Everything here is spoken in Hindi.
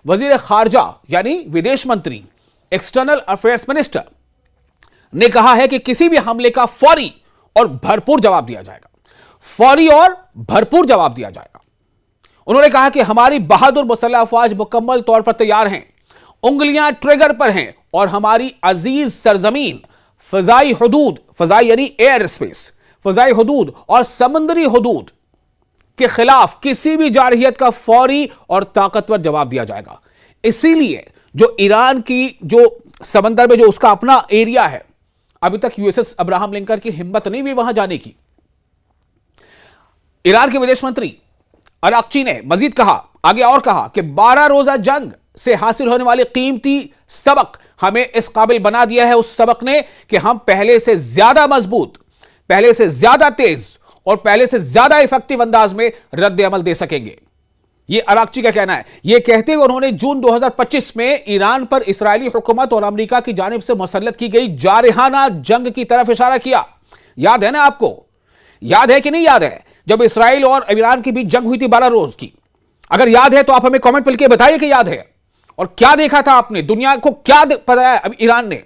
वजीर खारजा यानी विदेश मंत्री, एक्सटर्नल अफेयर्स मिनिस्टर ने कहा है कि किसी भी हमले का फौरी और भरपूर जवाब दिया जाएगा। फौरी और भरपूर जवाब दिया जाएगा। उन्होंने कहा कि हमारी बहादुर मुसल्लह अफवाज मुकम्मल तौर पर तैयार हैं, उंगलियां ट्रिगर पर हैं और हमारी अजीज सरजमीन फजाई हदूद, फजाई यानी एयर स्पेस, फजाई हदूद और समुद्री हदूद के खिलाफ किसी भी जारहियत का फौरी और ताकतवर जवाब दिया जाएगा। इसीलिए जो ईरान की जो समंदर में जो उसका अपना एरिया है, अभी तक यूएसएस अब्राहम लिंकन की हिम्मत नहीं हुई वहां जाने की। ईरान के विदेश मंत्री अराक्ची ने मजीद कहा, आगे और कहा कि 12 रोजा जंग से हासिल होने वाले कीमती सबक हमें इस काबिल बना दिया है, उस सबक ने, कि हम पहले से ज्यादा मजबूत, पहले से ज्यादा तेज और पहले से ज्यादा इफेक्टिव अंदाज में रद्द अमल दे सकेंगे। यह अराक्ची का कहना है। यह कहते हुए उन्होंने जून 2025 में ईरान पर इस्राएली हुकूमत और अमेरिका की जानिब से मुसल्लत की गई जारहाना जंग की तरफ इशारा किया। याद है ना आपको? याद है कि नहीं याद है जब इस्राएल और ईरान के बीच जंग हुई थी 12 रोज की? अगर याद है तो आप हमें कमेंट मिलकर बताइए कि याद है और क्या देखा था आपने, दुनिया को क्या बताया अब ईरान ने।